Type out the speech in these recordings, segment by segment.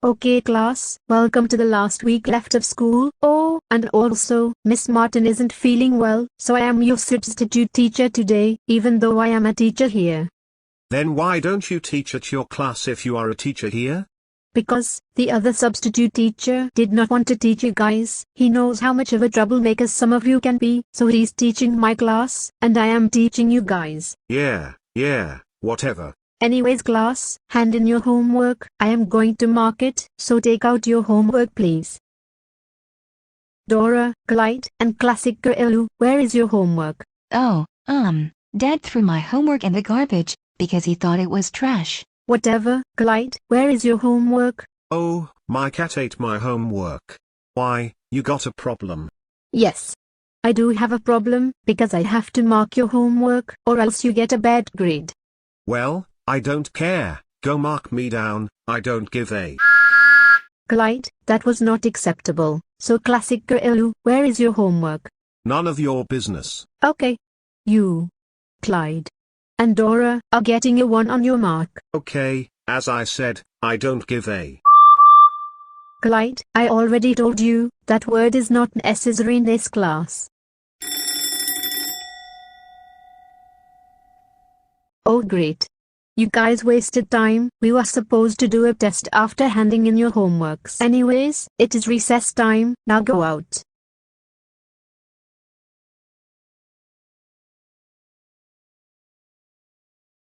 Okay class, welcome to the last week left of school. Oh, and also, Miss Martin isn't feeling well, so I am your substitute teacher today, even though I am a teacher here. Then why don't you teach at your class if you are a teacher here? Because, the other substitute teacher did not want to teach you guys. He knows how much of a troublemaker some of you can be, so he's teaching my class, and I am teaching you guys. Yeah, whatever. Anyways class, hand in your homework. I am going to mark it, so take out your homework please. Dora, Clyde, and Classic Girl, where is your homework? Oh, Dad threw my homework in the garbage, because he thought it was trash. Whatever, Clyde, where is your homework? Oh, my cat ate my homework. Why, you got a problem? Yes. I do have a problem, because I have to mark your homework, or else you get a bad grade. Well, I don't care, go mark me down, I don't give a. Clyde, that was not acceptable, so Classic Girl, where is your homework? None of your business. Okay. You, Clyde, and Dora are getting a 1 on your mark. Okay, as I said, I don't give a. Clyde, I already told you, that word is not necessary in this class. Oh great. You guys wasted time. We were supposed to do a test after handing in your homeworks. Anyways, it is recess time, now go out.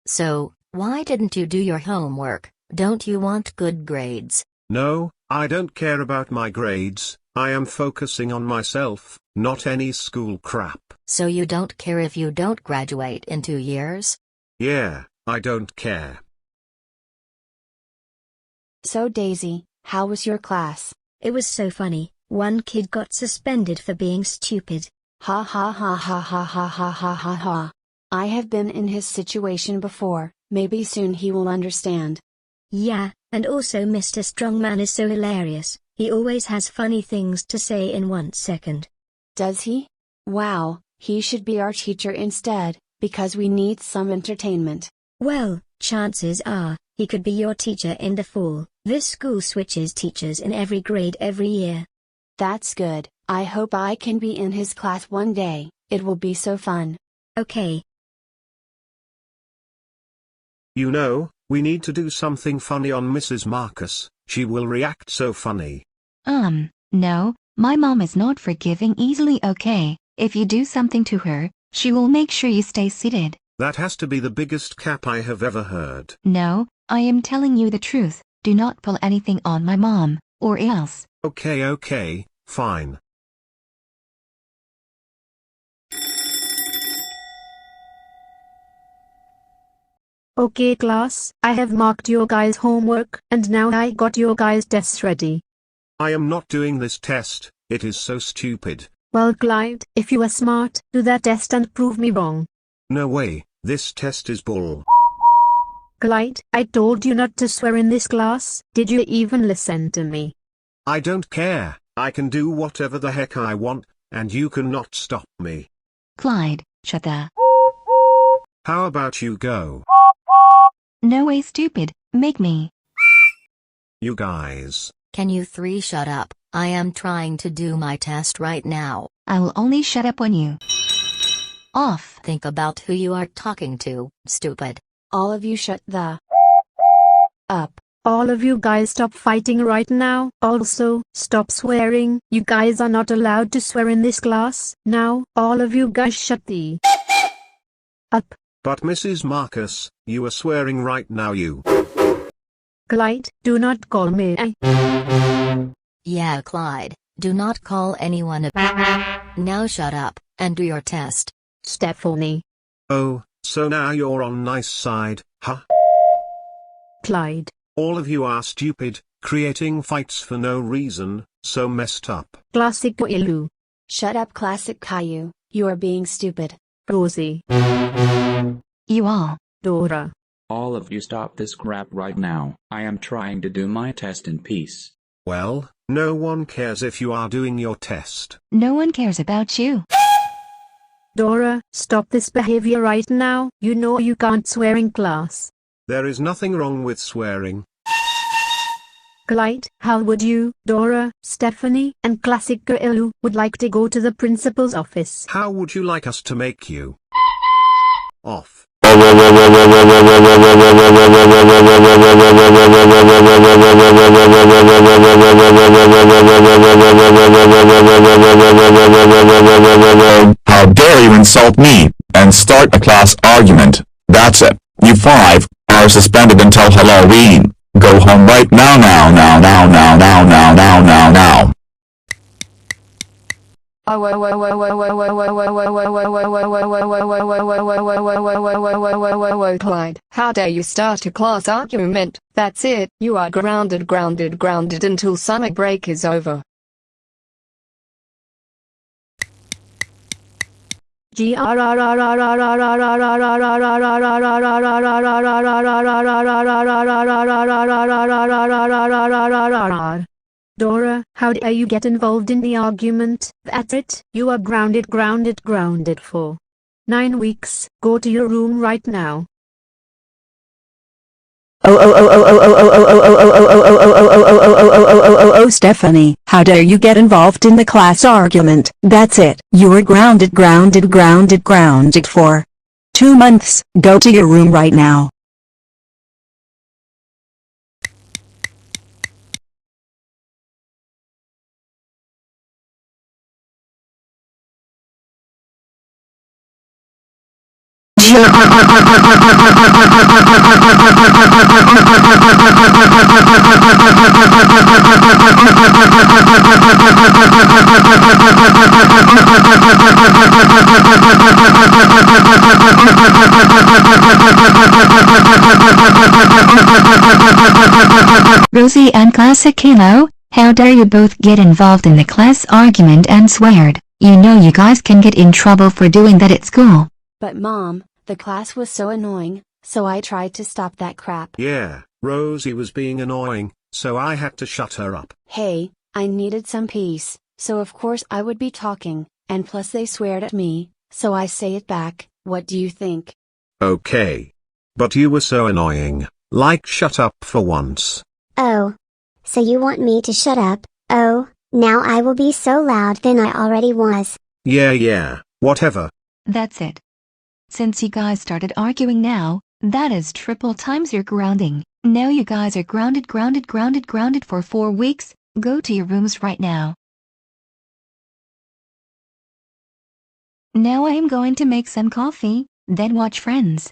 So, why didn't you do your homework? Don't you want good grades? No, I don't care about my grades, I am focusing on myself, not any school crap. So you don't care if you don't graduate in 2 years? Yeah, I don't care. So Daisy, how was your class? It was so funny. One kid got suspended for being stupid. Ha ha ha ha ha ha ha ha ha ha. I have been in his situation before, maybe soon he will understand. Yeah, and also Mr. Strongman is so hilarious, he always has funny things to say in 1 second. Does he? Wow, he should be our teacher instead, because we need some entertainment. Well, chances are, he could be your teacher in the fall. This school switches teachers in every grade every year. That's good, I hope I can be in his class one day, it will be so fun. Okay. You know, we need to do something funny on Mrs. Marcus, she will react so funny. No, my mom is not forgiving easily, okay? If you do something to her, she will make sure you stay seated. That has to be the biggest cap I have ever heard. No, I am telling you the truth, do not pull anything on my mom, or else. Okay, fine. Okay class, I have marked your guys' homework, and now I got your guys' tests ready. I am not doing this test, it is so stupid. Well Clyde, if you are smart, do that test and prove me wrong. No way, this test is bull. Clyde, I told you not to swear in this class, did you even listen to me? I don't care, I can do whatever the heck I want, and you cannot stop me. Clyde, shut the. How about you go? No way, stupid, make me. You guys. Can you 3 shut up? I am trying to do my test right now. I will only shut up when you. Off. Think about who you are talking to, stupid. All of you shut the. Up. All of you guys stop fighting right now. Also, stop swearing. You guys are not allowed to swear in this class. Now, all of you guys shut the. Up. But Mrs. Marcus, you are swearing right now, you. Clyde, do not call me a. Yeah, Clyde, do not call anyone a. Now shut up, and do your test. Stephanie. Oh, so now you're on nice side, huh? Clyde. All of you are stupid, creating fights for no reason, so messed up. Classic Ilu. Shut up Classic Caillou, you are being stupid. Rosie. You all. Dora. All of you stop this crap right now. I am trying to do my test in peace. Well, no one cares if you are doing your test. No one cares about you. Dora, stop this behavior right now. You know you can't swear in class. There is nothing wrong with swearing. Clyde, how would you, Dora, Stephanie, and Classic Girl would like to go to the principal's office? How would you like us to make you off? How dare you insult me, and start a class argument. That's it. You 5 are suspended until Halloween. Go home right now. Clyde, how dare you start a class argument? That's it. You are grounded until summer break is over. Dora, how dare you get involved in the argument? That's it. You are grounded for 9 weeks. Go to your room right now. Oh, Stephanie, how dare you get involved in the class argument? That's it. You are grounded for 2 months. Go to your room right now. Rosie and Classic Kilo, how dare you both get involved in the class argument and sweared. You know you guys can get in trouble for doing that at school. But Mom, the class was so annoying, so I tried to stop that crap. Yeah, Rosie was being annoying, so I had to shut her up. Hey, I needed some peace, so of course I would be talking, and plus they sweared at me, so I say it back. What do you think? Okay. But you were so annoying, like shut up for once. Oh. So you want me to shut up? Oh, now I will be so loud than I already was. Yeah, whatever. That's it. Since you guys started arguing now, that is triple times your grounding. Now you guys are grounded for 4 weeks. Go to your rooms right now. Now I am going to make some coffee, then watch Friends.